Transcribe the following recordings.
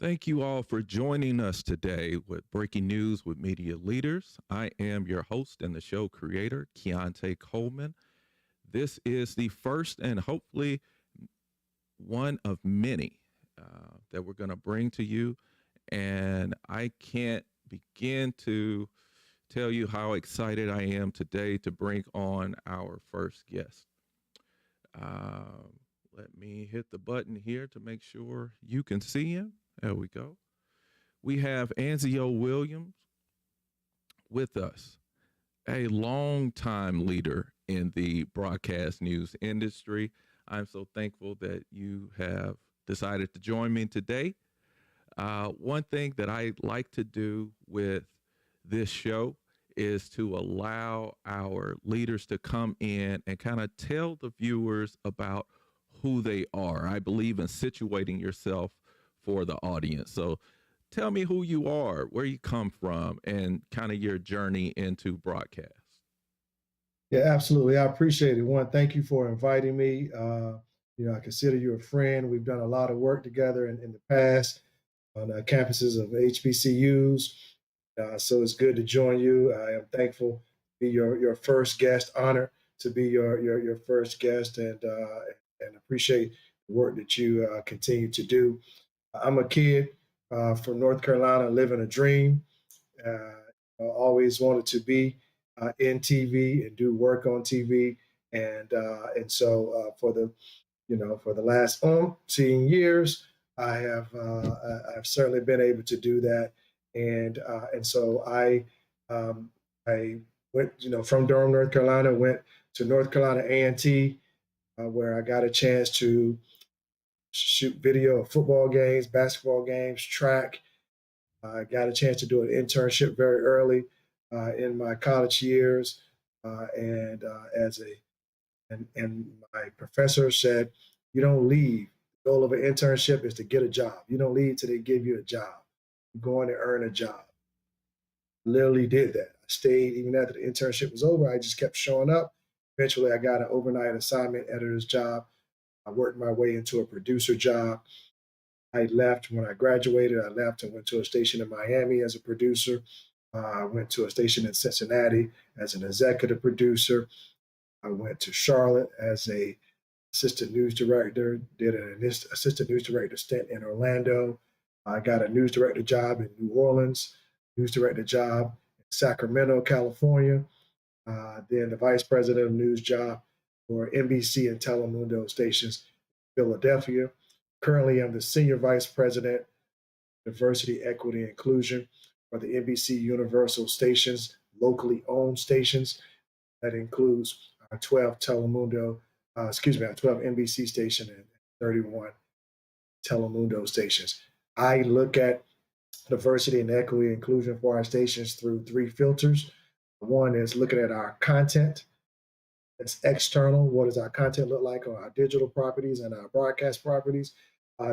Thank you all for joining us today with Breaking News with Media Leaders. I am your host and the show creator, Keonte Coleman. This is the first and hopefully one of many that we're going to bring to you. And I can't begin to tell you how excited I am today to bring on our first guest. Um, Let me hit the button here to make sure you can see him. There we go. We have Anzio Williams with us, a longtime leader in the broadcast news industry. I'm so thankful that you have decided to join me today. One thing that I like to do with this show is to allow our leaders to come in and kind of tell the viewers about who they are. I believe in situating yourself for the audience. So tell me who you are, where you come from, and kind of your journey into broadcast. Yeah, absolutely. I appreciate it. One, thank you for inviting me. I consider you a friend. We've done a lot of work together in the past on campuses of HBCUs. So it's good to join you. I am thankful to be your first guest, honor to be your first guest, and appreciate the work that you continue to do. I'm a kid from North Carolina, living a dream. Always wanted to be in TV and do work on TV, and so for the last umpteen years, I've certainly been able to do that, and so I went from Durham, North Carolina, went to North Carolina A&T, where I got a chance to shoot video of football games, basketball games, track. I got a chance to do an internship very early in my college years, and as a and my professor said, "You don't leave. The goal of an internship is to get a job. You don't leave till they give you a job. You go in and earn a job." Literally did that. I stayed even after the internship was over. I just kept showing up. Eventually, I got an overnight assignment editor's job. I worked my way into a producer job. I left when I graduated. I left and went to a station in Miami as a producer. I went to a station in Cincinnati as an executive producer. I went to Charlotte as a assistant news director. Did an assistant news director stint in Orlando. I got a news director job in New Orleans. News director job in Sacramento, California. Then the vice president of news job for NBC and Telemundo stations in Philadelphia. Currently, I'm the senior vice president, diversity, equity, and inclusion for the NBC Universal stations, locally owned stations. That includes our 12 Telemundo, our 12 NBC station and 31 Telemundo stations. I look at diversity and equity and inclusion for our stations through three filters. One is looking at our content. That's external. What does our content look like on our digital properties and our broadcast properties?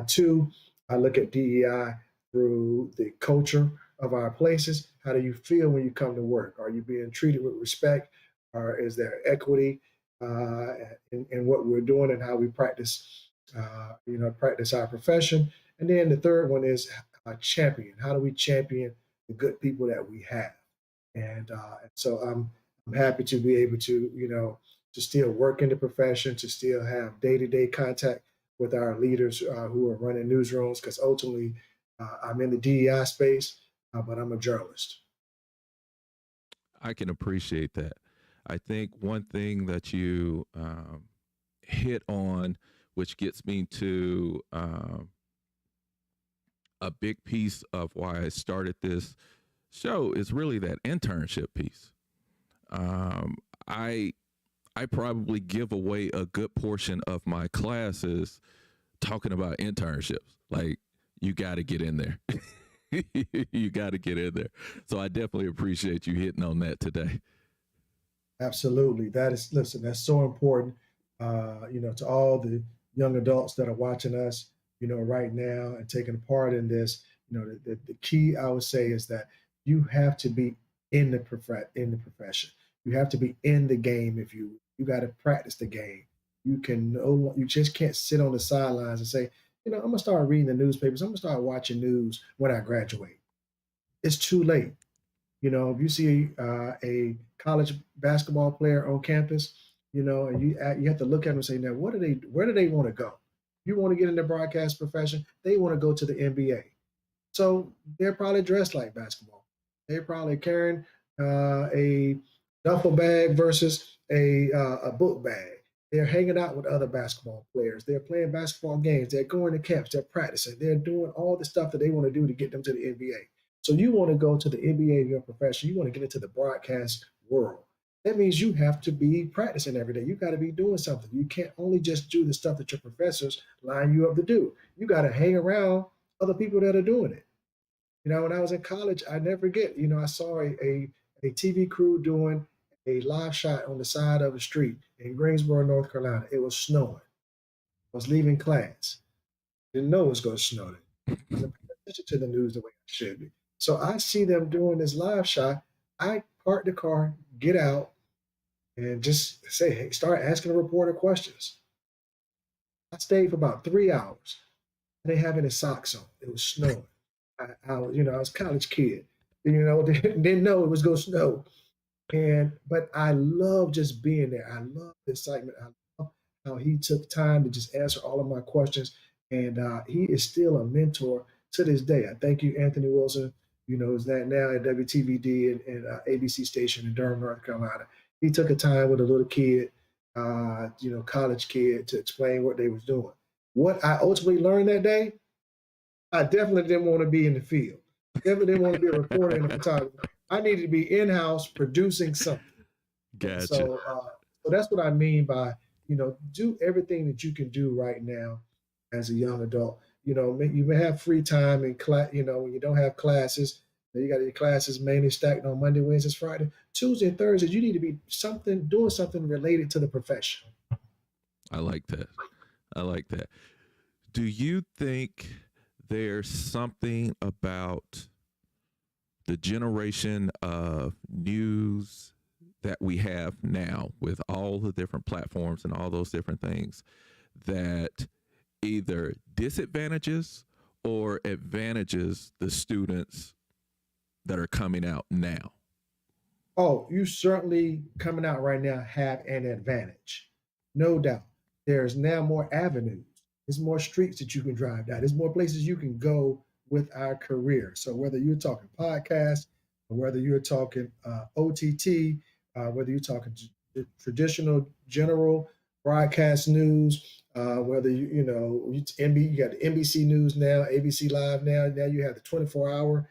Two, I look at DEI through the culture of our places. How do you feel when you come to work? Are you being treated with respect? Or is there equity in what we're doing and how we practice our profession? And then the third one is champion. How do we champion the good people that we have? And so I'm happy to be able to to still work in the profession, to still have day-to-day contact with our leaders who are running newsrooms, because ultimately I'm in the DEI space, but I'm a journalist. I can appreciate that. I think one thing that you hit on, which gets me to a big piece of why I started this show, is really that internship piece. Um, I I probably give away a good portion of my classes talking about internships. Like, you got to get in there. You got to get in there. So I definitely appreciate you hitting on that today. Absolutely. Listen, that's so important, to all the young adults that are watching us, right now and taking part in this. The key I would say is that you have to be in the profession. You have to be in the game. If you got to practice the game. You just can't sit on the sidelines and say, I'm gonna start reading the newspapers. I'm gonna start watching news when I graduate. It's too late. If you see a college basketball player on campus, and you have to look at them and say, now, where do they want to go? You want to get in the broadcast profession? They want to go to the NBA. So they're probably dressed like basketball. They're probably carrying a duffel bag versus a book bag. They're hanging out with other basketball players. They're playing basketball games. They're going to camps. They're practicing. They're doing all the stuff that they want to do to get them to the NBA. So you want to go to the NBA of your profession. You want to get into the broadcast world. That means you have to be practicing every day. You got to be doing something. You can't only just do the stuff that your professors line you up to do. You got to hang around other people that are doing it. When I was in college, I never forget, I saw a TV crew doing a live shot on the side of the street in Greensboro, North Carolina. It was snowing. I was leaving class. Didn't know it was going to snow. I wasn't paying attention to the news the way I should be. So I see them doing this live shot. I park the car, get out, and just say, hey, start asking the reporter questions. I stayed for about 3 hours. They having his socks on. It was snowing. I was a college kid. Didn't know it was going to snow. But I love just being there. I love the excitement. I love how he took time to just answer all of my questions. And he is still a mentor to this day. I thank you, Anthony Wilson. Is that now at WTVD and ABC station in Durham, North Carolina. He took a time with a little kid, college kid, to explain what they was doing. What I ultimately learned that day, I definitely didn't want to be in the field. Definitely didn't want to be a reporter and a photographer. I needed to be in-house producing something. And Gotcha. so that's what I mean by, do everything that you can do right now as a young adult. You may have free time in class, when you don't have classes. You got your classes mainly stacked on Monday, Wednesdays, Friday. Tuesday and Thursdays, you need to be doing something related to the profession. I like that. I like that. Do you think there's something about the generation of news that we have now with all the different platforms and all those different things that either disadvantages or advantages the students that are coming out now? Oh, you certainly coming out right now have an advantage. No doubt. There's now more avenues. There's more streets that you can drive down. There's more places you can go with our career. So whether you're talking podcast, or whether you're talking OTT, whether you're talking traditional general broadcast news, whether you got the NBC News now, ABC Live now. Now you have the 24-hour,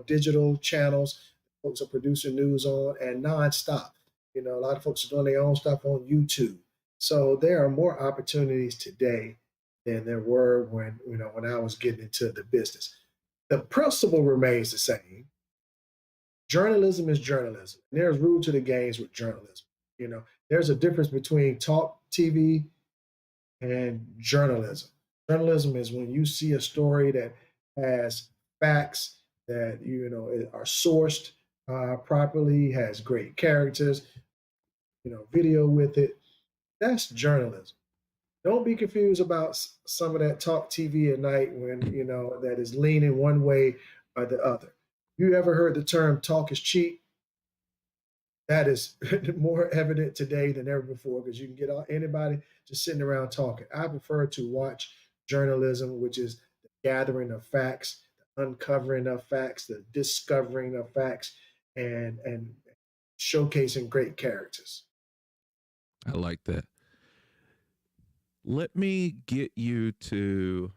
digital channels folks are producing news on and nonstop. A lot of folks are doing their own stuff on YouTube. So there are more opportunities today than there were when I was getting into the business. The principle remains the same. Journalism is journalism. And there's rule to the games with journalism. There's a difference between talk TV and journalism. Journalism is when you see a story that has facts that are sourced properly, has great characters, video with it. That's journalism. Don't be confused about some of that talk TV at night when that is leaning one way or the other. You ever heard the term "talk is cheap"? That is more evident today than ever before because you can get anybody just sitting around talking. I prefer to watch journalism, which is the gathering of facts, the uncovering of facts, the discovering of facts, and showcasing great characters. I like that. Let me get you to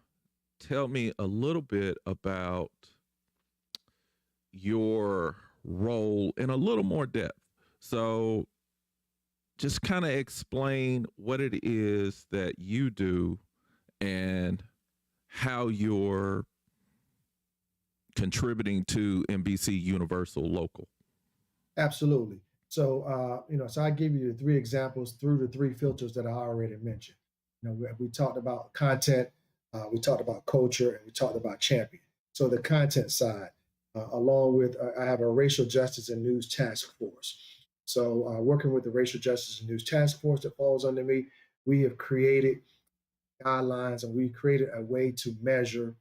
tell me a little bit about your role in a little more depth. So, just kind of explain what it is that you do and how you're contributing to NBC Universal Local. Absolutely. So I give you the three examples through the three filters that I already mentioned. We talked about content, we talked about culture, and we talked about champion. So the content side, along with I have a racial justice and news task force. So working with the racial justice and news task force that falls under me, we have created guidelines, and we created a way to measure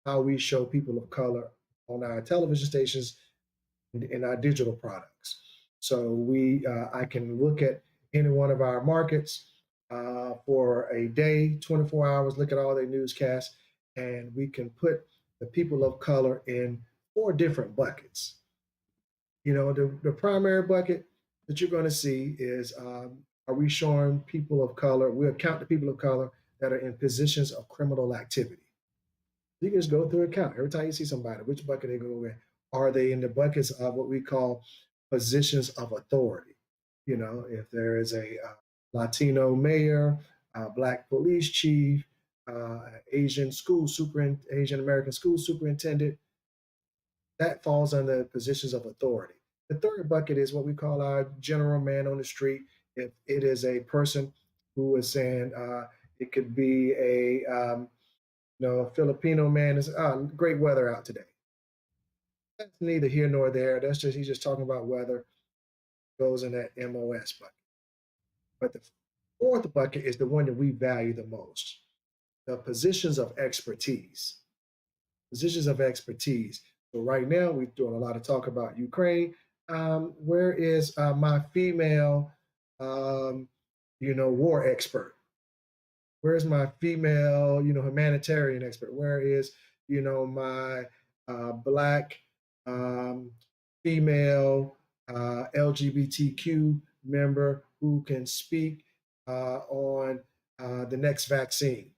how we show people of color on our television stations and in our digital products. So I can look at any one of our markets for a day, 24 hours, look at all their newscasts, and we can put the people of color in four different buckets. The primary bucket that you're going to see is, are we showing people of color? We account the people of color that are in positions of criminal activity. You can just go through account. Every time you see somebody, which bucket they go in? Are they in the buckets of what we call positions of authority? If there is a Latino mayor, a black police chief, Asian American school superintendent, that falls under positions of authority. The third bucket is what we call our general man on the street. If it is a person who is saying, it could be a Filipino man is great weather out today. That's neither here nor there. He's just talking about weather. Goes in that MOS bucket. But the fourth bucket is the one that we value the most: the positions of expertise. Positions of expertise. So right now we're doing a lot of talk about Ukraine. Where is my female, war expert? Where's my female, humanitarian expert? Where is, my black female LGBTQ member who can speak on the next vaccine,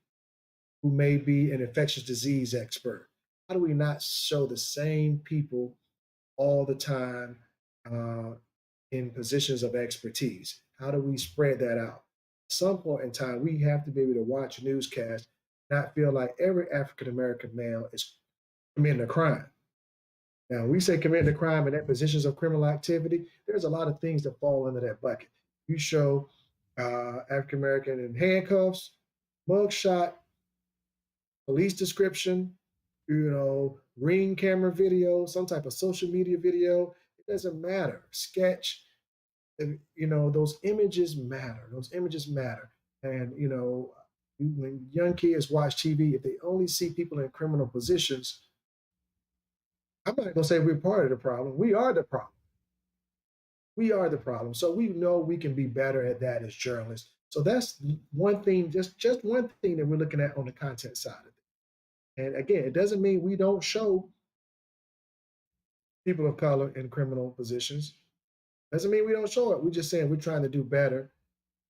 who may be an infectious disease expert? How do we not show the same people all the time uh, in positions of expertise? How do we spread that out? At some point in time, we have to be able to watch newscasts, not feel like every African American male is committing a crime. Now, when we say committing a crime and that positions of criminal activity, there's a lot of things that fall under that bucket. You show African American in handcuffs, mugshot, police description, ring camera video, some type of social media video. It doesn't matter. Sketch, those images matter. Those images matter. And, when young kids watch TV, if they only see people in criminal positions, I'm not going to say we're part of the problem. We are the problem. We are the problem. So we know we can be better at that as journalists. So that's one thing, just one thing that we're looking at on the content side of it. And again, it doesn't mean we don't show people of color in criminal positions. Doesn't mean we don't show it. We're just saying we're trying to do better,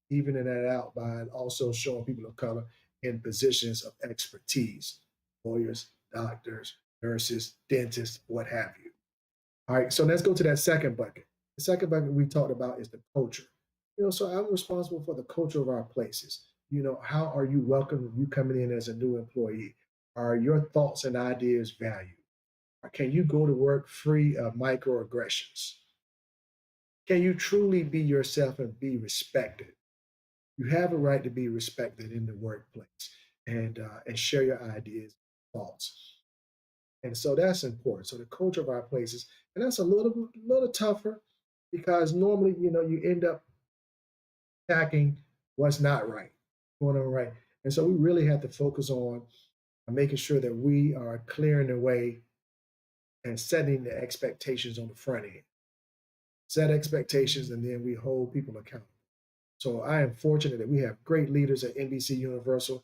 evening that out by also showing people of color in positions of expertise: lawyers, doctors, nurses, dentists, what have you. All right, so let's go to that second bucket. The second bucket we talked about is the culture. So I'm responsible for the culture of our places. How are you welcome you coming in as a new employee? Are your thoughts and ideas valued? Or can you go to work free of microaggressions? Can you truly be yourself and be respected? You have a right to be respected in the workplace, and share your ideas, thoughts. And so that's important. So the culture of our places, and that's a little tougher, because normally, you end up attacking what's not right, going on right. And so we really have to focus on making sure that we are clearing the way and setting the expectations on the front end. Set expectations, and then we hold people accountable. So I am fortunate that we have great leaders at NBC Universal.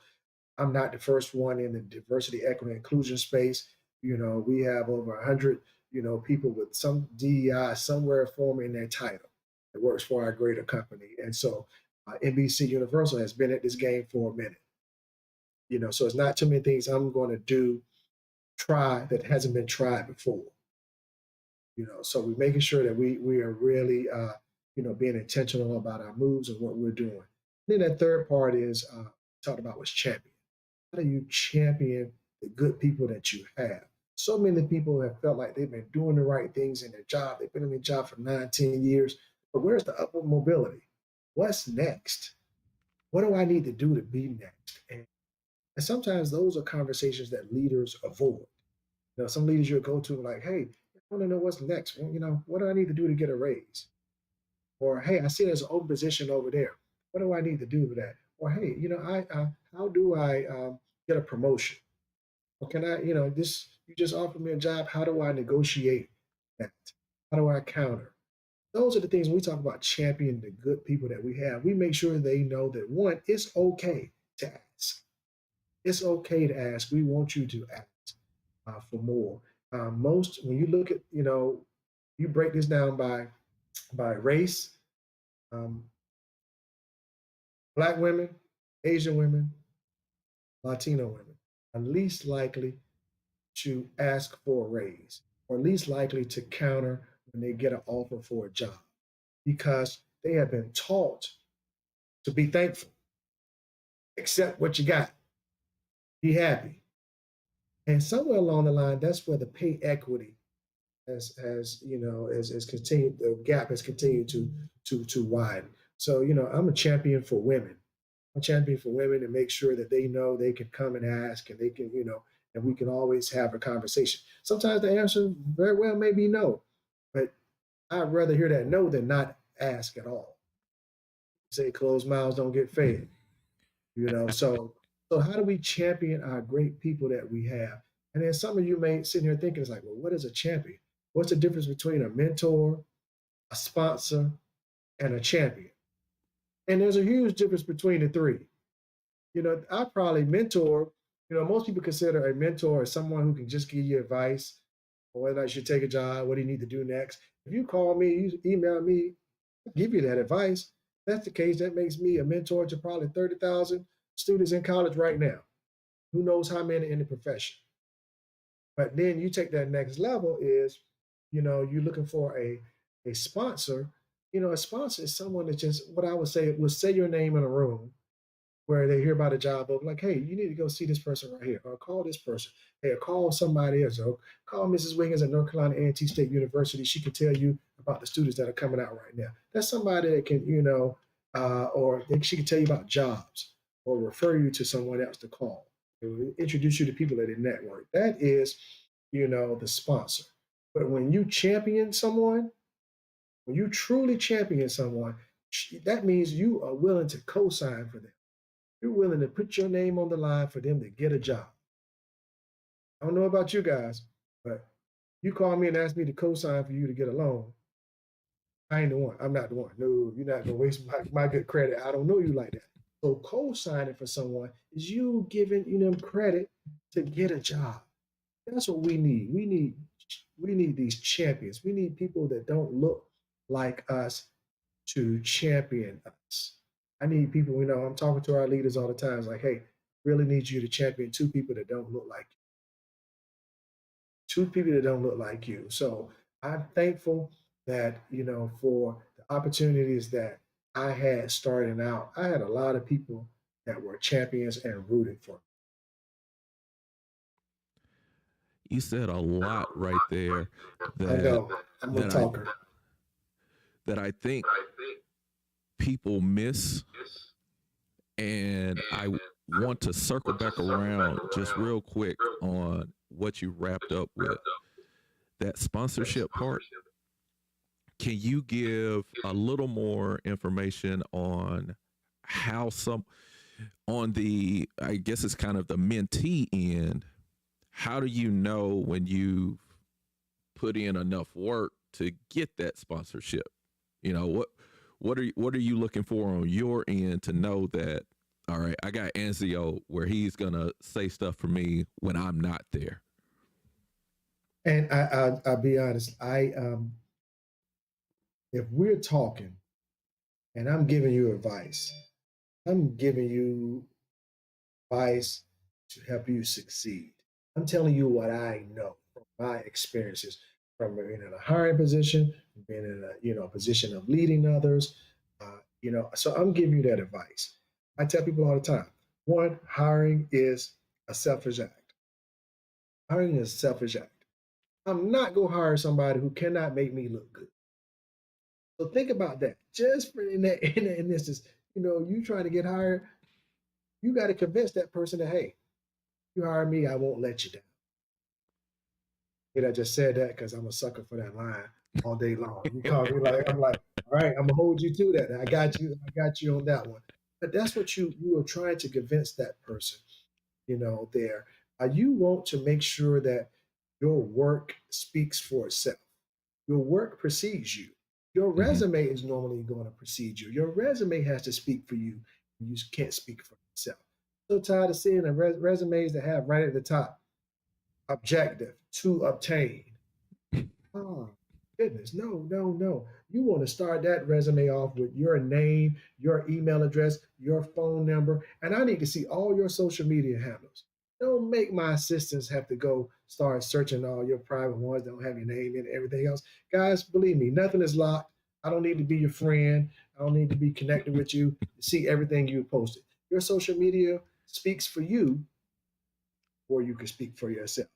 I'm not the first one in the diversity, equity, and inclusion space. We have over 100, people with some DEI somewhere forming their title that works for our greater company. And so NBC Universal has been at this game for a minute. So it's not too many things I'm going to try that hasn't been tried before. So we're making sure that we are really, being intentional about our moves and what we're doing. And then that third part is talked about was champion. How do you champion the good people that you have? So many people have felt like they've been doing the right things in their job. They've been in their job for 9, 10 years, but where's the upward mobility? What's next? What do I need to do to be next? And sometimes those are conversations that leaders avoid. Some leaders you'll go to like, hey, I want to know what's next. Well, what do I need to do to get a raise? Or, hey, I see there's an open position over there. What do I need to do with that? Or, hey, I how do I get a promotion? Or can I, this, you just offered me a job. How do I negotiate that? How do I counter? Those are the things when we talk about championing the good people that we have. We make sure they know that one, it's okay to ask. It's okay to ask. We want you to ask for more. Most when you look at, you break this down by race, um, Black women, Asian women, Latino women are least likely to ask for a raise or least likely to counter when they get an offer for a job because they have been taught to be thankful, accept what you got, be happy. And somewhere along the line, that's where the pay equity has continued, the gap has continued to widen. So, I'm a champion for women. I'm a champion for women to make sure that they know they can come and ask and they can, and we can always have a conversation. Sometimes the answer very well may be no, but I'd rather hear that no than not ask at all. Say closed mouths don't get fed, so how do we champion our great people that we have? And then some of you may sit here thinking, it's like, well, what is a champion? What's the difference between a mentor, a sponsor, and a champion? And there's a huge difference between the three. I probably mentor, most people consider a mentor as someone who can just give you advice on whether I should take a job, what do you need to do next. If you call me, you email me, I'll give you that advice. If that's the case, that makes me a mentor to probably 30,000 students in college right now. Who knows how many in the profession? But then you take that next level is, you're looking for a sponsor. A sponsor is someone that just, what I would say, will say your name in a room where they hear about a job of like, hey, you need to go see this person right here, or call this person, hey, or call somebody else, or call Mrs. Wiggins at North Carolina A&T State University. She can tell you about the students that are coming out right now. That's somebody that can, or she can tell you about jobs or refer you to someone else to call. Introduce you to people at the network. That is, the sponsor. But when you champion someone, when you truly champion someone, that means you are willing to co-sign for them. You're willing to put your name on the line for them to get a job. I don't know about you guys, but you call me and ask me to co-sign for you to get a loan. I ain't the one. I'm not the one. No, you're not gonna waste my good credit. I don't know you like that. So co-signing for someone is you giving them credit to get a job. That's what we need. We need these champions. We need people that don't look like us to champion us. I need people, I'm talking to our leaders all the time. It's like, hey, really need you to champion two people that don't look like you. Two people that don't look like you. So I'm thankful that, for the opportunities that I had starting out, I had a lot of people that were champions and rooting for me. You said a lot right there I that know. I'm a that I talker. that I think people miss, and I want to circle back around just real quick on what you wrapped up with, that sponsorship part. Can you give a little more information on how some on the, I guess it's kind of the mentee end, how do you know when you've put in enough work to get that sponsorship? What are you looking for on your end to know that, all right, I got Anzio where he's gonna say stuff for me when I'm not there? And I'll be honest. If we're talking and I'm giving you advice, I'm giving you advice to help you succeed. I'm telling you what I know from my experiences, from being in a hiring position, from being in a position of leading others. So I'm giving you that advice. I tell people all the time: one, hiring is a selfish act. Hiring is a selfish act. I'm not going to hire somebody who cannot make me look good. So think about that. Just for in this is, you trying to get hired, you got to convince that person that, hey, you hire me, I won't let you down. I just said that because I'm a sucker for that line all day long. You call me like, I'm like, all right, I'm gonna hold you to that. I got you on that one. But that's what you are trying to convince that person, there. You want to make sure that your work speaks for itself. Your work precedes you. Your Mm-hmm. resume is normally going to precede you. Your resume has to speak for you. You can't speak for yourself. So tired of seeing the resumes that have right at the top, objective to obtain. Oh, goodness. No, no, no. You want to start that resume off with your name, your email address, your phone number, and I need to see all your social media handles. Don't make my assistants have to go start searching all your private ones that don't have your name and everything else. Guys, believe me, nothing is locked. I don't need to be your friend. I don't need to be connected with you to see everything you posted. Your social media speaks for you, or you can speak for yourself.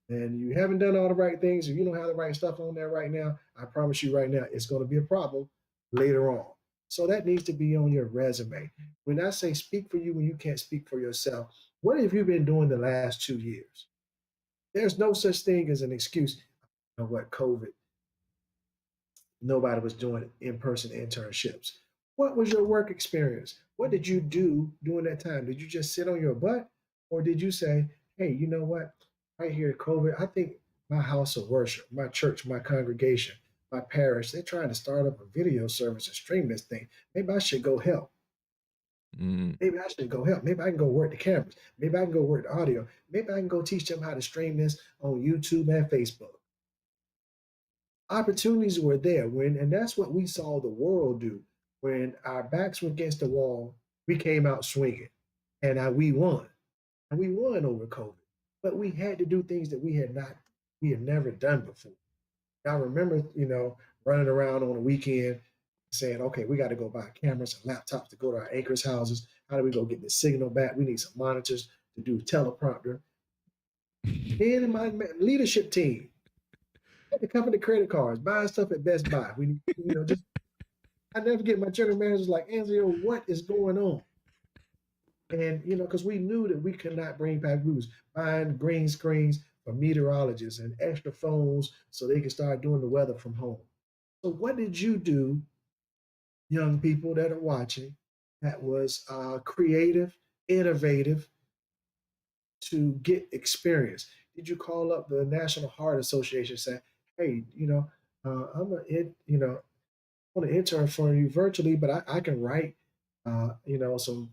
And you haven't done all the right things, if you don't have the right stuff on there right now, I promise you right now, it's going to be a problem later on. So that needs to be on your resume. When I say speak for you when you can't speak for yourself, what have you been doing the last 2 years? There's no such thing as an excuse. You know what, COVID, nobody was doing in-person internships. What was your work experience? What did you do during that time? Did you just sit on your butt? Or did you say, hey, you know what? Right here at COVID, I think my house of worship, my church, my congregation, my parish, they're trying to start up a video service and stream this thing. Maybe I should go help. Mm. Maybe I should go help. Maybe I can go work the cameras. Maybe I can go work the audio. Maybe I can go teach them how to stream this on YouTube and Facebook. Opportunities were there and that's what we saw the world do when our backs were against the wall. We came out swinging, and we won, and we won over COVID. But we had to do things that we had never done before. I remember, running around on a weekend saying, okay, we got to go buy cameras and laptops to go to our anchors' houses. How do we go get the signal back? We need some monitors to do teleprompter. Me and my leadership team had to cover the credit cards, buying stuff at Best Buy. We, just I never get my general managers like, Anzio, what is going on? And because we knew that we could not bring back, we was buying green screens for meteorologists and extra phones so they could start doing the weather from home. So what did you do, young people that are watching, that was creative, innovative to get experience? Did you call up the National Heart Association and say, hey, I'm a, want to intern for you virtually, but I can write, some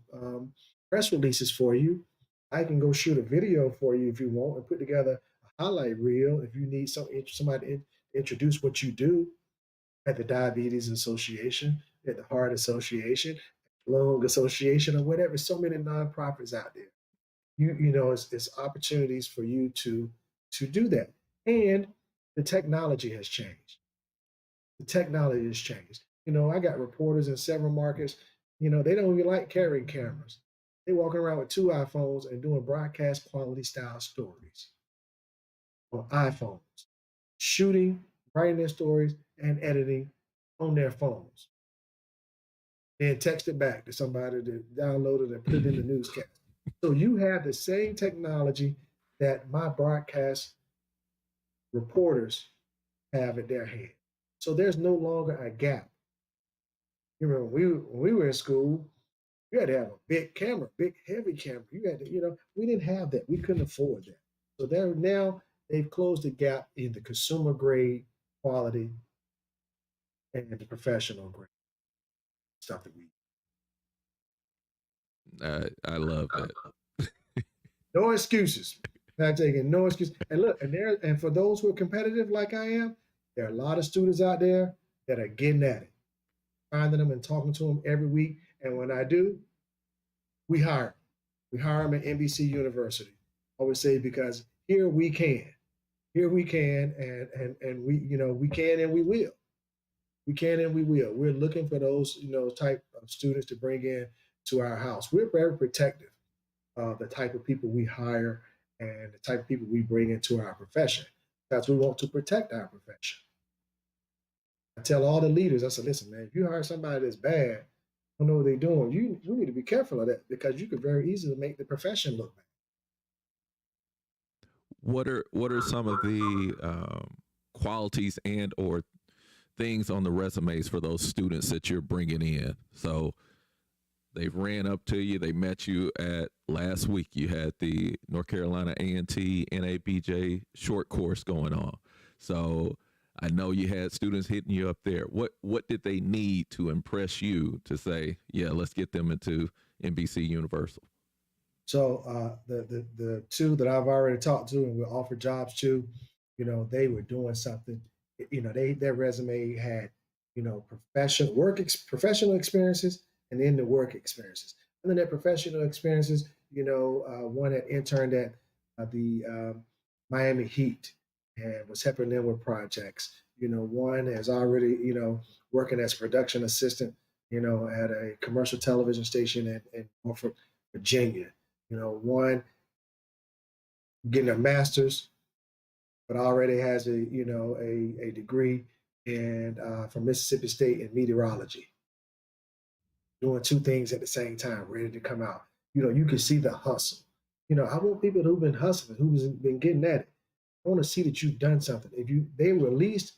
press releases for you. I can go shoot a video for you if you want and put together a highlight reel if you need somebody to introduce what you do at the Diabetes Association, at the Heart Association, Lung Association, or whatever. So many nonprofits out there. It's opportunities for you to do that. And the technology has changed. The technology has changed. I got reporters in several markets, they don't even like carrying cameras. They walking around with two iPhones and doing broadcast quality style stories on iPhones, shooting, writing their stories, and editing on their phones. Then text it back to somebody to download it and put it in the newscast. So you have the same technology that my broadcast reporters have at their hand. So there's no longer a gap. You remember when we were in school, you had to have a big camera, big heavy camera. You had to, we didn't have that. We couldn't afford that. So they've closed the gap in the consumer grade quality and the professional grade stuff that we. I love that. No excuses. Not taking no excuse. And look, and for those who are competitive like I am, there are a lot of students out there that are getting at it, finding them and talking to them every week. And when I do, we hire them. We hire them at NBC University. I always say because here we can. Here we can, and we can and we will. We can and we will. We're looking for those, type of students to bring in to our house. We're very protective of the type of people we hire and the type of people we bring into our profession because we want to protect our profession. I tell all the leaders, I said, listen, man, if you hire somebody that's bad, don't know what they're doing, you need to be careful of that because you could very easily make the profession look bad. What are some of the qualities and or things on the resumes for those students that you're bringing in? So they've ran up to you. They met you at last week. You had the North Carolina A&T NABJ short course going on. So I know you had students hitting you up there. What did they need to impress you to say, yeah, let's get them into NBC Universal? So the two that I've already talked to and we offered jobs to, they were doing something. Their resume had, professional experiences and then the work experiences. And then their professional experiences, one had interned at the Miami Heat and was helping them with projects. One has already, working as production assistant, at a commercial television station in Norfolk, Virginia. One getting a master's, but already has a degree in from Mississippi State in meteorology, doing two things at the same time, ready to come out. You can see the hustle. I want people who've been hustling, who've been getting at it. I want to see that you've done something. If they were at least,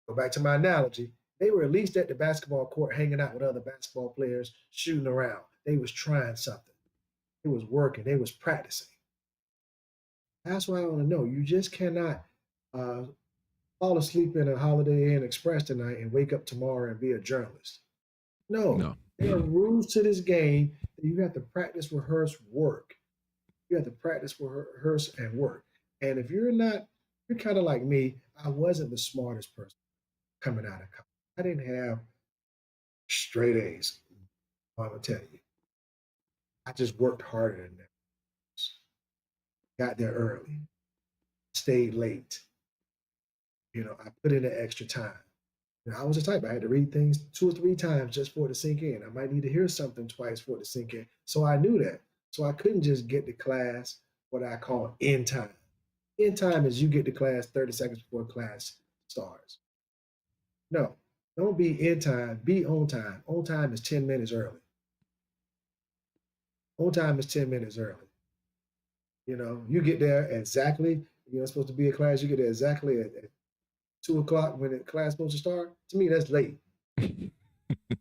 go back to my analogy, they were at least at the basketball court hanging out with other basketball players, shooting around. They was trying something. They was working. They was practicing. That's what I want to know. You just cannot uh, fall asleep in a Holiday Inn Express tonight and wake up tomorrow and be a journalist. No, No. there are rules to this game that you have to practice, rehearse, work. You have to practice, rehearse, and work. And if you're not, you're kind of like me. I wasn't the smartest person coming out of college. I didn't have straight A's. I'm gonna tell you, I just worked harder than that. Got there early, stayed late. I put in the extra time. I was the type I had to read things two or three times just for it to sink in. I might need to hear something twice for it to sink in. So I knew that. So I couldn't just get to class what I call in time. In time is you get to class 30 seconds before class starts. No, don't be in time, be on time. On time is 10 minutes early. On time is 10 minutes early. You get there exactly, it's supposed to be a class, you get there exactly at 2 o'clock when the class is supposed to start. To me, that's late.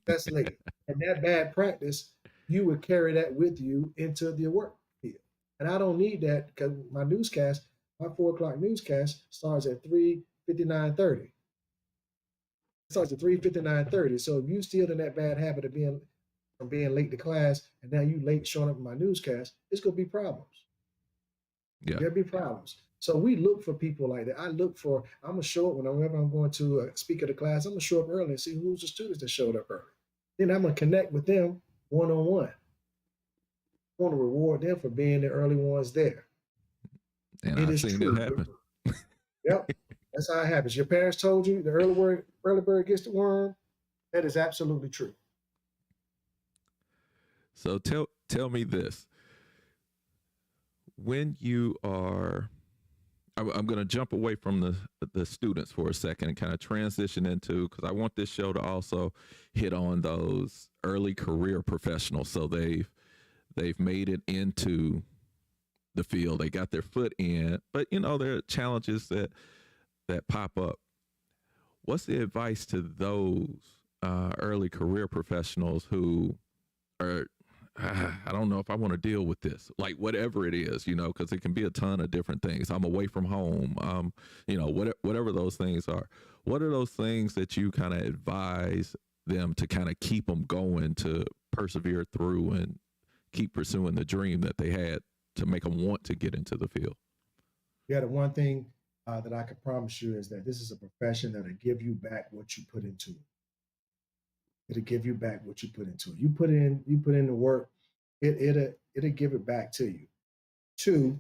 That's late. And that bad practice, you would carry that with you into the work field. And I don't need that because my 4 o'clock newscast starts at 3:59:30. It starts at 3:59:30. So if you still in that bad habit of being late to class and now you late showing up in my newscast, it's gonna be problems. Yeah. There'll be problems. So we look for people like that. I'm gonna show up whenever I'm going to speak at a class, I'm gonna show up early and see who's the students that showed up early. Then I'm gonna connect with them one-on-one. I want to reward them for being the early ones there. And It I've is seen it true. happen. Yep. That's how it happens. Your parents told you the early bird gets the worm. That is absolutely true. So tell me this. When you are I'm going to jump away from the students for a second and kind of transition into, because I want this show to also hit on those early career professionals. So they've made it into the field, they got their foot in, but there are challenges that pop up. What's the advice to those early career professionals who are, I don't know if I want to deal with this, like whatever it is, because it can be a ton of different things. I'm away from home, whatever those things are. What are those things that you kind of advise them to kind of keep them going, to persevere through and keep pursuing the dream that they had to make them want to get into the field? Yeah, the one thing that I can promise you is that this is a profession that'll give you back what you put into it. It'll give you back what you put into it. You put in the work, it'll give it back to you. Two,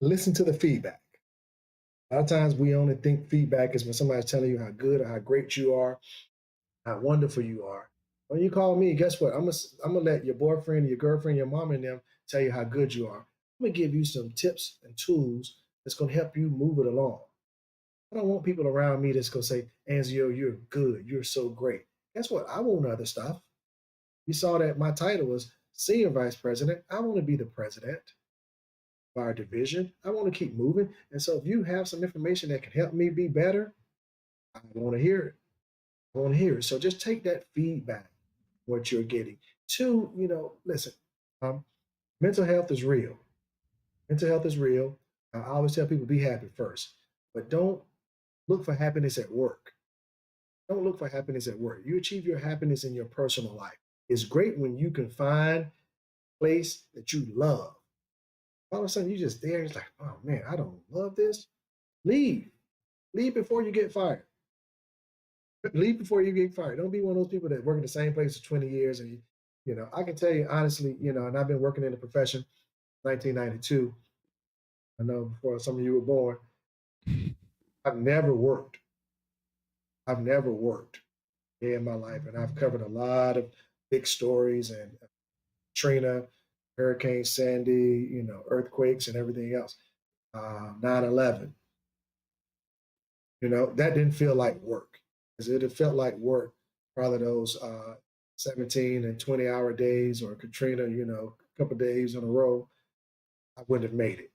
listen to the feedback. A lot of times we only think feedback is when somebody's telling you how good or how great you are, how wonderful you are. When you call me, guess what? I'm gonna let your boyfriend, your girlfriend, your mom, and them tell you how good you are. I'm gonna give you some tips and tools that's gonna help you move it along. I don't want people around me that's gonna say, Anzio, you're good, you're so great. Guess what? I want other stuff. You saw that my title was senior vice president. I want to be the president of our division. I want to keep moving. And so if you have some information that can help me be better, I want to hear it. I want to hear it. So just take that feedback, what you're getting. Two, listen, um, mental health is real. Mental health is real. I always tell people be happy first, but don't look for happiness at work. Don't look for happiness at work. You achieve your happiness in your personal life. It's great when you can find a place that you love. All of a sudden, you just there. It's like, oh man, I don't love this. Leave. Leave before you get fired. Leave before you get fired. Don't be one of those people that work in the same place for 20 years. And, I can tell you honestly, and I've been working in the profession 1992. I know before some of you were born. I've never worked. I've never worked a day in my life. And I've covered a lot of big stories and Katrina, Hurricane Sandy, earthquakes and everything else. 9/11. That didn't feel like work. Because it had felt like work, probably those 17 and 20-hour days or Katrina, a couple of days in a row, I wouldn't have made it.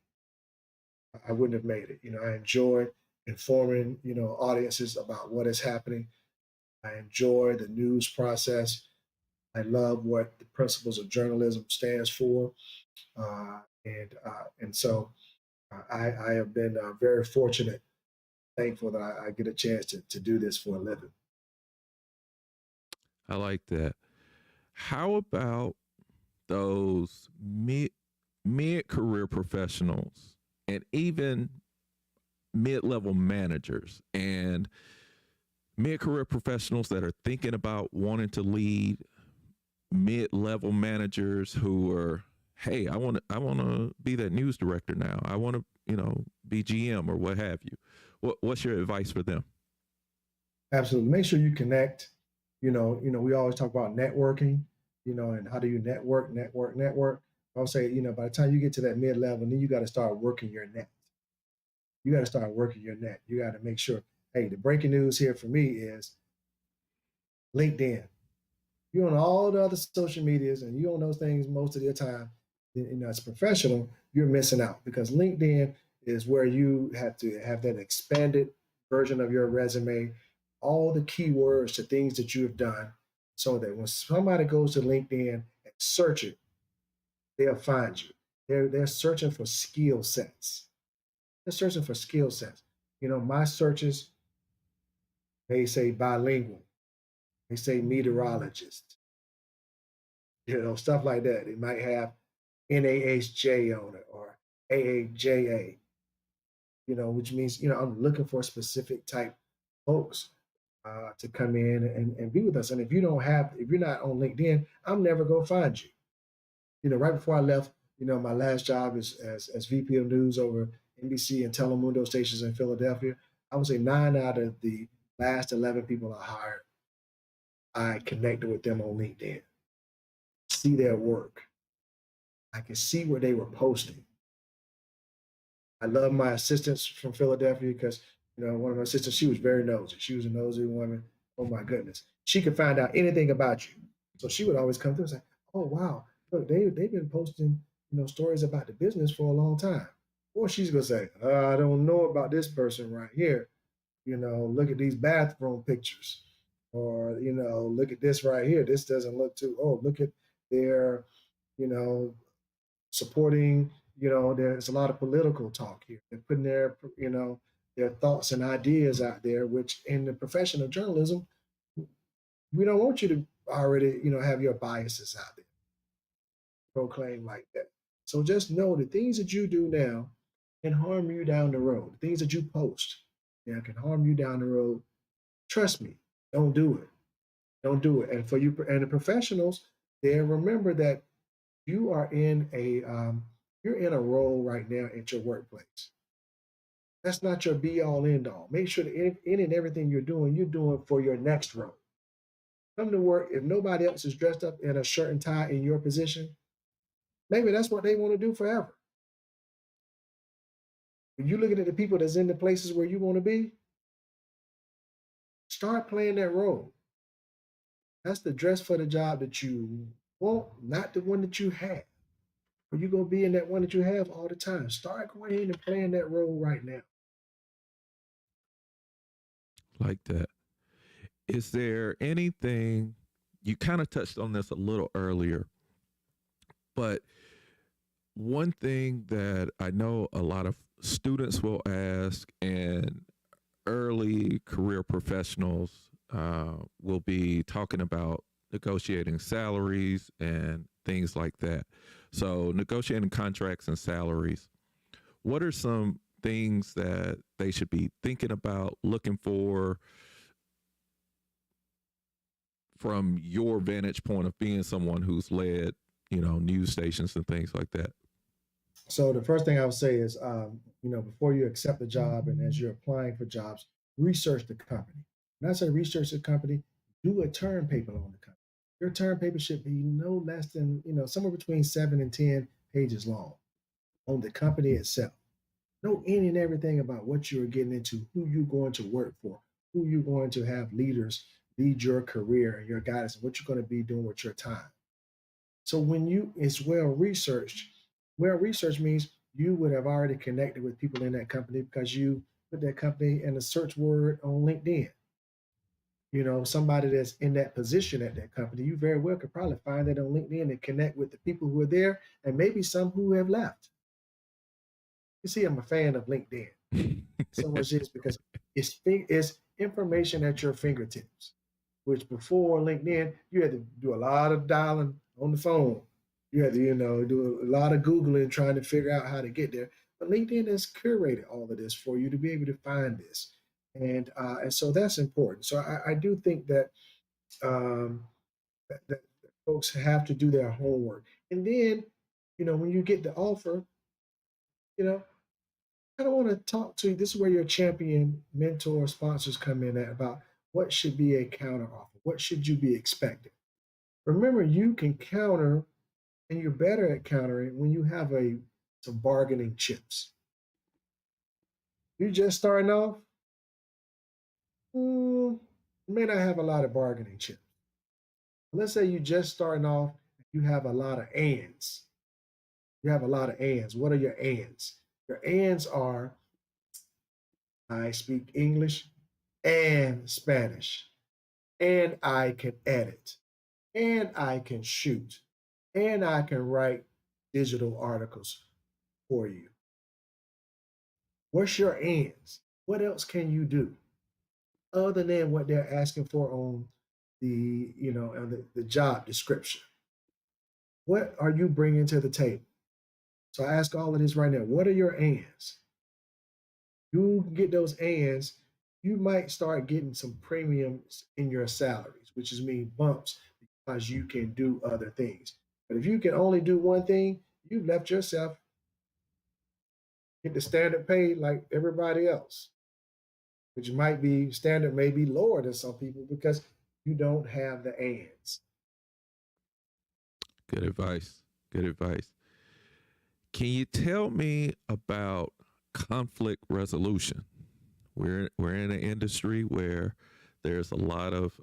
I wouldn't have made it. I enjoy informing, audiences about what is happening. I enjoy the news process. I love what the principles of journalism stands for. And so I have been very fortunate, thankful that I get a chance to do this for a living. I like that. How about those mid career professionals and even mid level managers and mid career professionals that are thinking about wanting to lead, mid level managers who are, hey, I want to be that news director now. I want to be GM or what have you. What's your advice for them? Absolutely. Make sure you connect. We always talk about networking, and how do you network. I'll say, by the time you get to that mid level, then you got to start working your net. You got to start working your net. You got to make sure, hey, the breaking news here for me is LinkedIn. You're on all the other social medias and you on those things most of your time, as a professional, you're missing out because LinkedIn is where you have to have that expanded version of your resume, all the keywords to things that you have done, so that when somebody goes to LinkedIn and search it, they'll find you. They're searching for skill sets. They're searching for skill sets. My searches, they say bilingual, they say meteorologist, stuff like that. It might have NAHJ on it or AAJA, which means, I'm looking for specific type folks to come in and be with us. And if you're not on LinkedIn, I'm never going to find you. Right before I left, my last job is as VP of News over NBC and Telemundo stations in Philadelphia. I would say 9 out of the last 11 people I hired, I connected with them on LinkedIn, see their work. I can see where they were posting. I love my assistants from Philadelphia because, one of my assistants, she was very nosy. She was a nosy woman. Oh my goodness. She could find out anything about you. So she would always come through and say, oh wow, look, they've been posting, stories about the business for a long time. Or she's gonna say, I don't know about this person right here. Look at these bathroom pictures. Or, look at this right here. This doesn't look too, look at their, you know, supporting, there's a lot of political talk here. They're putting their thoughts and ideas out there, which in the profession of journalism, we don't want you to already, have your biases out there, proclaim like that. So just know the things that you do now can harm you down the road. The things that you post, can harm you down the road. Trust me, don't do it. Don't do it. And for you and the professionals, there, remember that you are in you're in a role right now at your workplace. That's not your be all end all. Make sure that in and everything you're doing for your next role. Come to work. If nobody else is dressed up in a shirt and tie in your position, maybe that's what they want to do forever. When you're looking at the people that's in the places where you want to be, start playing that role. That's the dress for the job that you want, not the one that you have. Or you're gonna be in that one that you have all the time. Start going in and playing that role right now. Like that. Is there anything you kind of touched on this a little earlier, but one thing that I know a lot of students will ask, and early career professionals will be talking about negotiating salaries and things like that. So, negotiating contracts and salaries. What are some things that they should be thinking about, looking for from your vantage point of being someone who's led, news stations and things like that? So the first thing I would say is, before you accept a job and as you're applying for jobs, research the company. When I say research the company, do a term paper on the company. Your term paper should be no less than, somewhere between 7 and 10 pages long on the company itself. Know any and everything about what you're getting into, who you're going to work for, who you're going to have leaders lead your career and your guidance, and what you're going to be doing with your time. So when it's well researched means you would have already connected with people in that company because you put that company in a search word on LinkedIn. Somebody that's in that position at that company, you very well could probably find that on LinkedIn and connect with the people who are there and maybe some who have left. You see, I'm a fan of LinkedIn. So much is because it's information at your fingertips, which before LinkedIn, you had to do a lot of dialing on the phone. You had to, do a lot of Googling trying to figure out how to get there. But LinkedIn has curated all of this for you to be able to find this. And so that's important. So I do think that, um, that folks have to do their homework. And then, when you get the offer, you know, I don't want to talk to you. This is where your champion, mentor, sponsors come in at about what should be a counter offer. What should you be expecting? Remember, you can counter, and you're better at countering when you have some bargaining chips. You just starting off, you may not have a lot of bargaining chips. Let's say you just starting off, you have a lot of ands. You have a lot of ands. What are your ands? Your ands are I speak English and Spanish, and I can edit, and I can shoot, and I can write digital articles for you. What's your ends? What else can you do other than what they're asking for on the job description? What are you bringing to the table? So I ask all of this right now. What are your ands? You get those ands, you might start getting some premiums in your salaries, which is mean bumps because you can do other things. But if you can only do one thing, you've left yourself get the standard pay like everybody else, which might be standard may be lower than some people because you don't have the ands. Good advice. Good advice. Can you tell me about conflict resolution? We're in an industry where there's a lot of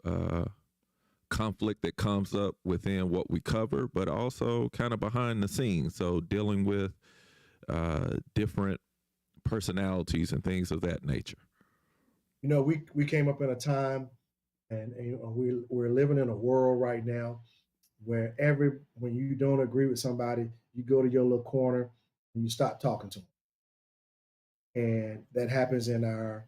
conflict that comes up within what we cover, but also kind of behind the scenes. So dealing with different personalities and things of that nature. We came up in a time, and we're living in a world right now where when you don't agree with somebody, you go to your little corner and you stop talking to them. And that happens in our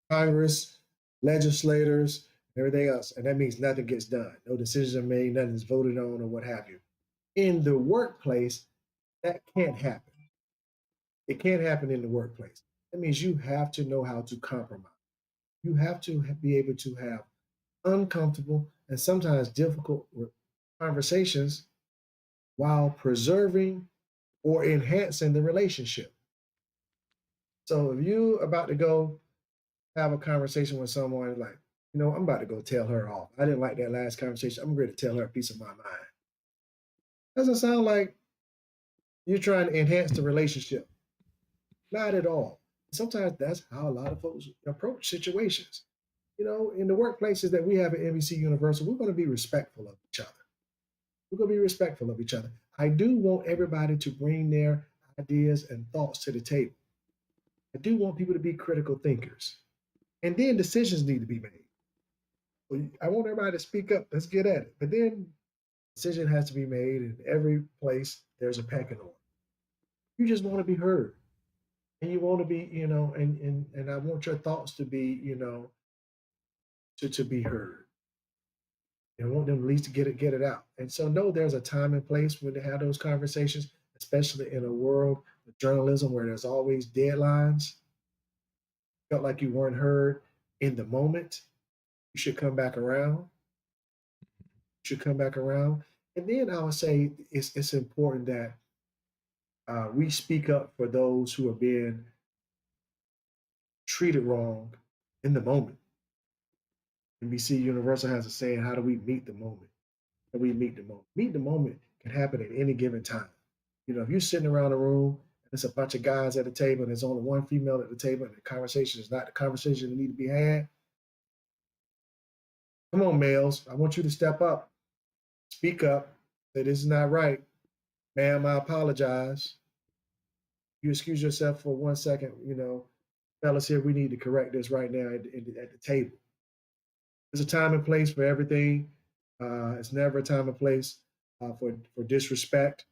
Congress, legislators, and everything else. And that means nothing gets done. No decisions are made, nothing is voted on, or what have you. In the workplace, that can't happen. It can't happen in the workplace. That means you have to know how to compromise. You have to be able to have uncomfortable and sometimes difficult conversations while preserving or enhancing the relationship. So if you about to go have a conversation with someone like, I'm about to go tell her off. I didn't like that last conversation. I'm ready to tell her a piece of my mind. Doesn't sound like you're trying to enhance the relationship. Not at all. Sometimes that's how a lot of folks approach situations. In the workplaces that we have at NBC Universal, we're going to be respectful of each other. We're going to be respectful of each other. I do want everybody to bring their ideas and thoughts to the table. I do want people to be critical thinkers. And then decisions need to be made. I want everybody to speak up. Let's get at it. But then decision has to be made in every place. There's a pecking order. You just want to be heard, and you want to be, and I want your thoughts to be, to be heard. And I want them at least to get it out. And so, no, there's a time and place when they have those conversations, especially in a world of journalism where there's always deadlines. Felt like you weren't heard in the moment. You should come back around. You should come back around. And then I would say it's important that we speak up for those who are being treated wrong in the moment. NBC Universal has a saying, how do we meet the moment? How do we meet the moment? Meet the moment can happen at any given time. If you're sitting around a room and there's a bunch of guys at the table and there's only one female at the table and the conversation is not the conversation that need to be had, come on, males. I want you to step up, speak up, say this is not right. Ma'am, I apologize. You excuse yourself for 1 second, fellas here, we need to correct this right now at the table. There's a time and place for everything. It's never a time and place for disrespect,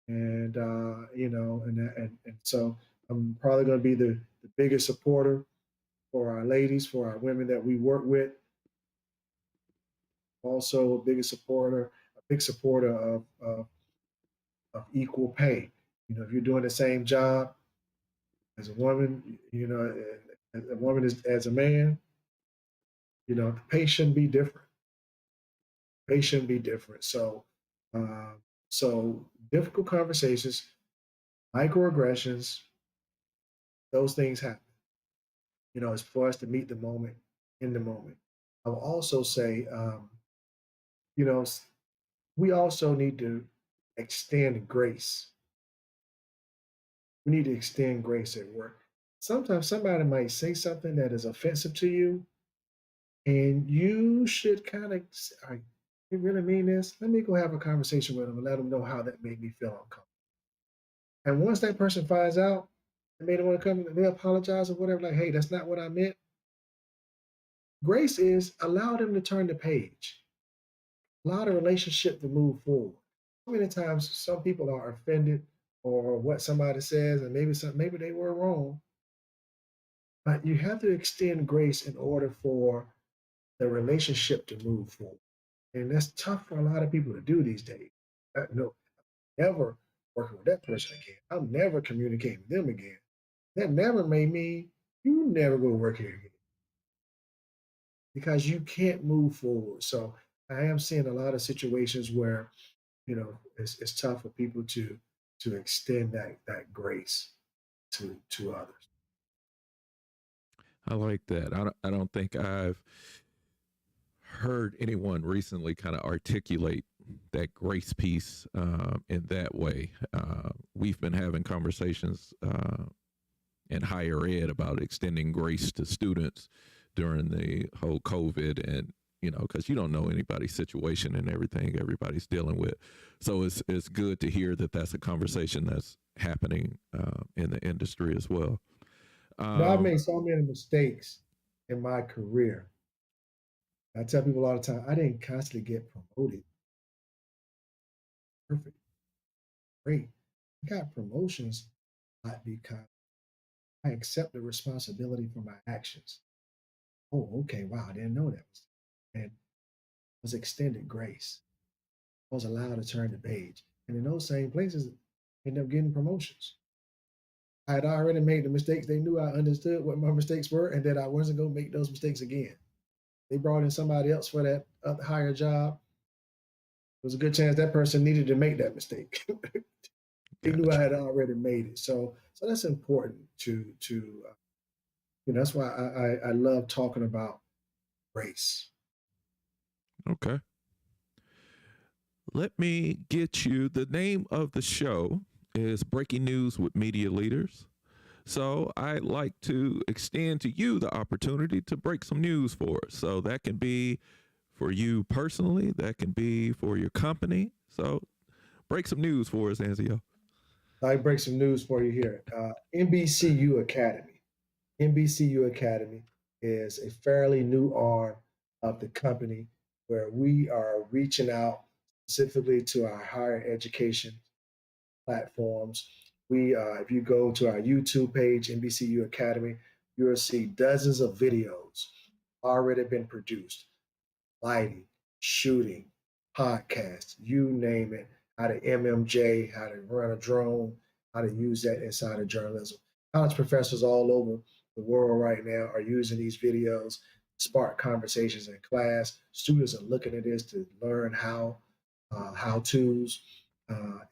and and so I'm probably going to be the biggest supporter for our ladies, for our women that we work with. Also, a big supporter of equal pay. If you're doing the same job as a woman, as a woman as a man, the pay shouldn't be different. Pay shouldn't be different. Uh, so difficult conversations, microaggressions, those things happen. It's for us to meet the moment in the moment. I will also say, you know, we also need to extend grace. We need to extend grace at work. Sometimes somebody might say something that is offensive to you, and you should kind of, you really mean this? Let me go have a conversation with them and let them know how that made me feel uncomfortable. And once that person finds out and they don't want to come and they apologize or whatever, like, hey, that's not what I meant. Grace is allow them to turn the page, allow the relationship to move forward. So many times, some people are offended or what somebody says, and maybe they were wrong, but you have to extend grace in order for the relationship to move forward. And that's tough for a lot of people to do these days. No, never working with that person again. I'm never communicating with them again. That never made me, you never go to work here again because you can't move forward. So I am seeing a lot of situations where, it's tough for people to extend that grace to others. I like that. I don't think I've heard anyone recently kind of articulate that grace piece in that way. We've been having conversations in higher ed about extending grace to students during the whole COVID, and because you don't know anybody's situation and everything everybody's dealing with. So it's good to hear that that's a conversation that's happening in the industry as well. I've made so many mistakes in my career. I tell people all the time, I didn't constantly get promoted. Perfect, great. I got promotions not because I accept the responsibility for my actions. Oh, okay, wow, I didn't know that. And was extended grace. I was allowed to turn the page. And in those same places, I ended up getting promotions. I had already made the mistakes. They knew I understood what my mistakes were and that I wasn't going to make those mistakes again. They brought in somebody else for that higher job. There was a good chance that person needed to make that mistake. They knew I had already made it. So that's important to that's why I love talking about race. Okay. Let me get you the name of the show is Breaking News with Media Leaders. So I'd like to extend to you the opportunity to break some news for us. So that can be for you personally, that can be for your company. So break some news for us, Anzio. I break some news for you here. NBCU Academy. NBCU Academy is a fairly new arm of the company where we are reaching out specifically to our higher education platforms. If you go to our YouTube page, NBCU Academy, you will see dozens of videos already been produced, lighting, shooting, podcasts, you name it, how to MMJ, how to run a drone, how to use that inside of journalism. College professors all over the world right now are using these videos to spark conversations in class. Students are looking at this to learn how to's.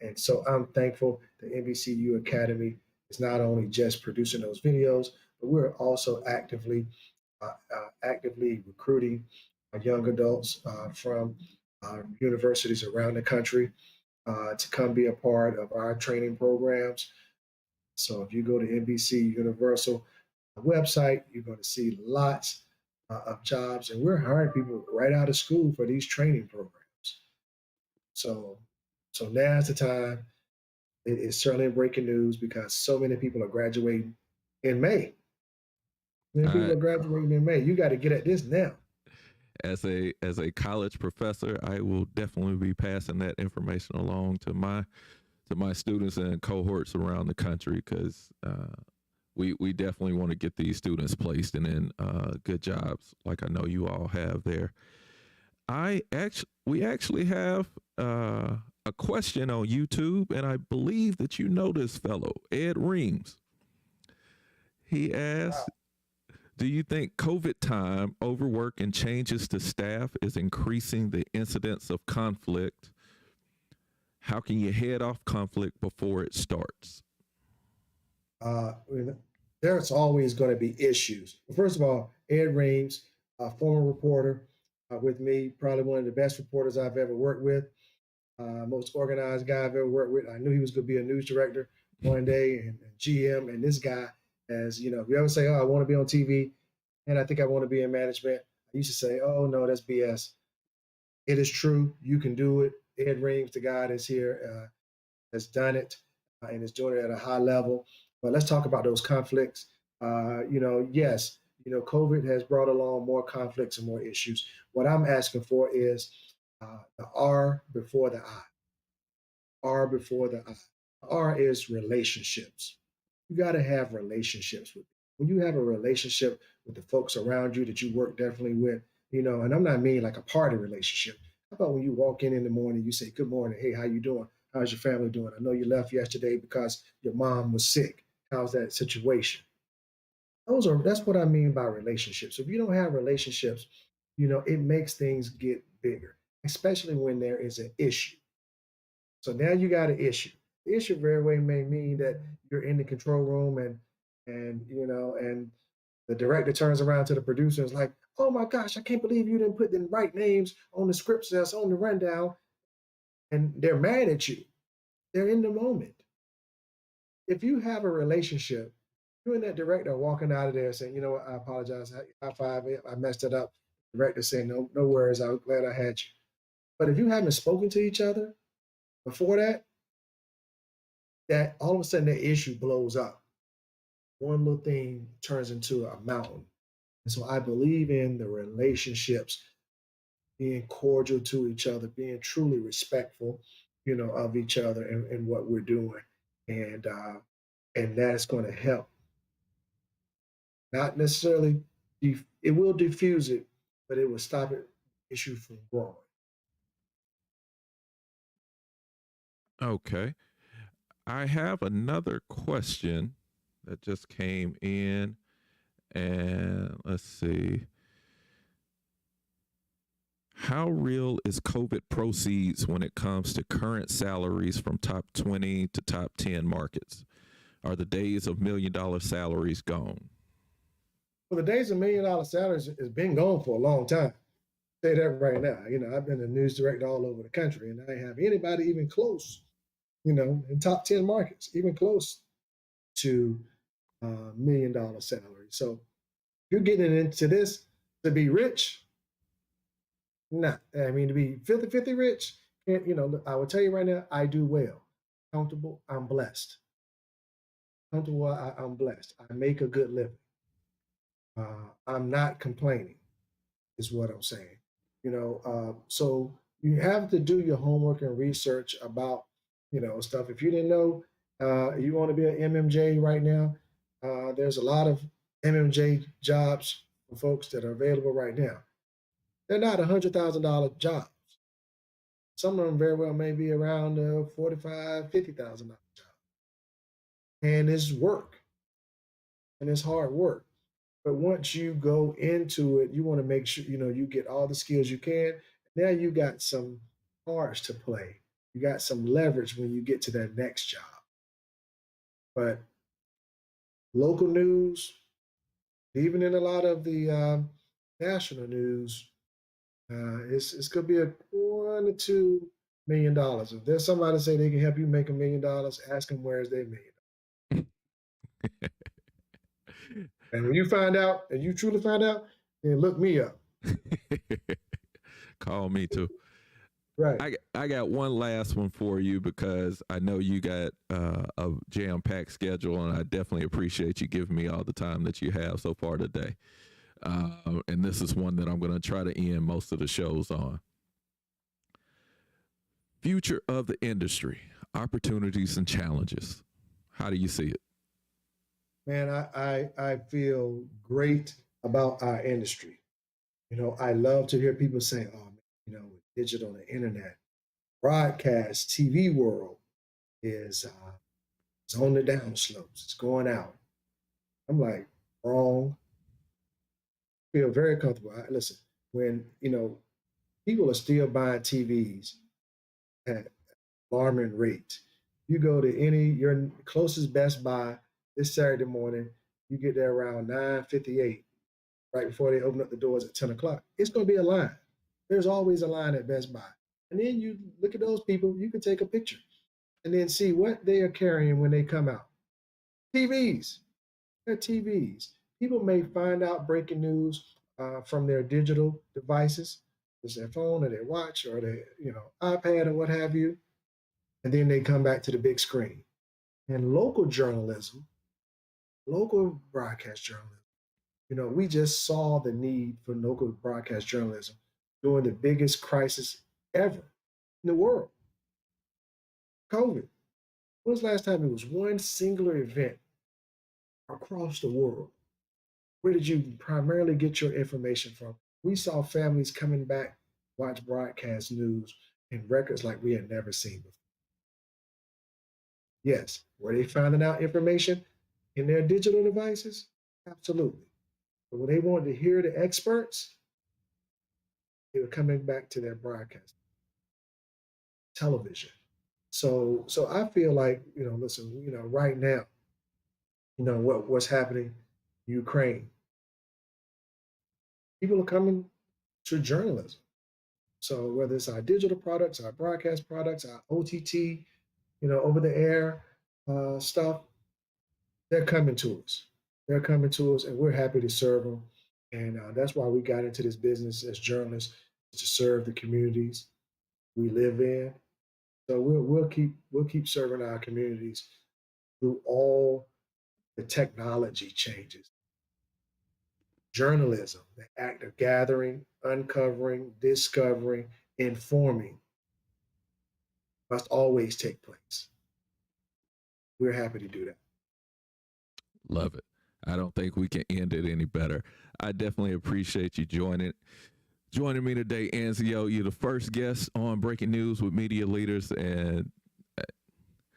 And so I'm thankful the NBCU Academy is not only just producing those videos, but we're also actively recruiting young adults from universities around the country to come be a part of our training programs. So if you go to NBC Universal website, you're going to see lots of jobs, and we're hiring people right out of school for these training programs. So, so now's the time. It is certainly breaking news because so many people are graduating in May. Many people I are graduating in May. You got to get at this now. as a college professor, I will definitely be passing that information along to my students and cohorts around the country because we definitely want to get these students placed and in good jobs like I know you all have there. We actually have a question on YouTube, and I believe that you know this fellow, Ed Reams. He asked, Wow. "Do you think COVID time, overwork, and changes to staff is increasing the incidence of conflict? How can you head off conflict before it starts?" Uh, there's always going to be issues. First of all, Ed Reams, a former reporter with me, probably one of the best reporters I've ever worked with, most organized guy I've ever worked with. I knew he was going to be a news director one day and GM. And this guy, as you know, if you ever say, "Oh, I want to be on TV," and I think I want to be in management, I used to say, "Oh no, that's BS." It is true. You can do it. Ed Reams, the guy that's here, has done it and is doing it at a high level. But let's talk about those conflicts. Yes, COVID has brought along more conflicts and more issues. What I'm asking for is the R before the I. R before the I. R is relationships. You got to have relationships with. When you have a relationship with the folks around you that you work definitely with, and I'm not mean like a party relationship. How about when you walk in the morning, you say, "Good morning. Hey, how you doing? How's your family doing? I know you left yesterday because your mom was sick. How's that situation?" That's what I mean by relationships. If you don't have relationships, it makes things get bigger, especially when there is an issue. So now you got an issue. The issue very well may mean that you're in the control room and the director turns around to the producer and is like, "Oh my gosh, I can't believe you didn't put the right names on the scripts that's on the rundown." And they're mad at you. They're in the moment. If you have a relationship, you and that director are walking out of there saying, "You know what, I apologize. High five, I messed it up." The director saying, "No, no worries. I'm glad I had you." But if you haven't spoken to each other before that all of a sudden that issue blows up. One little thing turns into a mountain. And so I believe in the relationships, being cordial to each other, being truly respectful, of each other and what we're doing. And that's going to help. Not necessarily it will diffuse it, but it will stop it issue from growing. Okay. I have another question that just came in, and let's see. How real is COVID proceeds when it comes to current salaries from top 20 to top 10 markets? Are the days of $1 million salaries gone? Well, the days of $1 million salaries has been gone for a long time. Say that right now. I've been a news director all over the country, and I have anybody even close, in top 10 markets, even close to $1 million salary. So you're getting into this to be rich. Nah, I mean, to be 50-50 rich, and I will tell you right now, I do well. Comfortable, I'm blessed. Comfortable, I'm blessed. I make a good living. I'm not complaining. is what I'm saying. So you have to do your homework and research about, stuff. If you didn't know, you want to be an MMJ right now, there's a lot of MMJ jobs for folks that are available right now. They're not $100,000 jobs. Some of them very well may be around $45,000, $50,000 jobs. And it's work, and it's hard work. But once you go into it, you want to make sure you get all the skills you can. Now you got some cards to play. You got some leverage when you get to that next job. But local news, even in a lot of the national news, it's going to be a $1 to $2 million. If there's somebody say they can help you make $1 million, ask them where's their million. And when you find out, and you truly find out, then look me up. Call me too. Right. I got one last one for you because I know you got a jam-packed schedule, and I definitely appreciate you giving me all the time that you have so far today. And this is one that I'm going to try to end most of the shows on. Future of the industry, opportunities and challenges. How do you see it? Man, I feel great about our industry. I love to hear people say, "Oh, man, with digital and internet, broadcast, TV world is on the downslopes. It's going out." I'm like, wrong. Feel very comfortable. Listen, when people are still buying TVs at alarming rate. You go to your closest Best Buy this Saturday morning, you get there around 9:58, right before they open up the doors at 10 o'clock. It's going to be a line. There's always a line at Best Buy. And then you look at those people, you can take a picture and then see what they are carrying when they come out. TVs. They're TVs. People may find out breaking news from their digital devices, it's their phone or their watch or their iPad or what have you, and then they come back to the big screen. And local journalism, local broadcast journalism, we just saw the need for local broadcast journalism during the biggest crisis ever in the world, COVID. When was the last time it was one singular event across the world? Where did you primarily get your information from? We saw families coming back, watch broadcast news and records like we had never seen before. Yes, were they finding out information in their digital devices? Absolutely. But when they wanted to hear the experts, they were coming back to their broadcast television. So I feel like, listen, right now, what's happening in Ukraine. People are coming to journalism. So whether it's our digital products, our broadcast products, our OTT, over the air stuff, they're coming to us. They're coming to us, and we're happy to serve them. And that's why we got into this business as journalists, to serve the communities we live in. So we'll keep serving our communities through all the technology changes. Journalism, the act of gathering, uncovering, discovering, informing, must always take place. We're happy to do that. Love it. I don't think we can end it any better. I definitely appreciate you joining me today, Anzio. You're the first guest on Breaking News with Media Leaders, and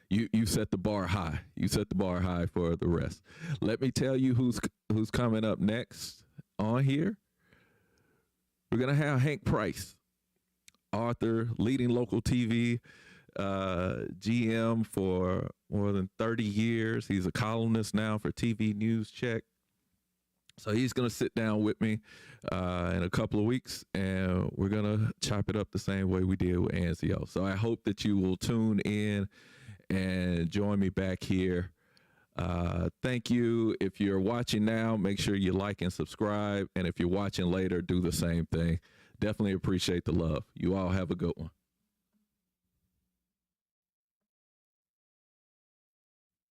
you set the bar high. You set the bar high for the rest. Let me tell you who's coming up next on here. We're gonna have Hank Price, author, leading local TV GM for more than 30 years. He's a columnist now for TV News Check. So he's going to sit down with me in a couple of weeks, and we're going to chop it up the same way we did with Anzio. So I hope that you will tune in and join me back here. Thank you. If you're watching now, make sure you like and subscribe. And if you're watching later, do the same thing. Definitely appreciate the love. You all have a good one.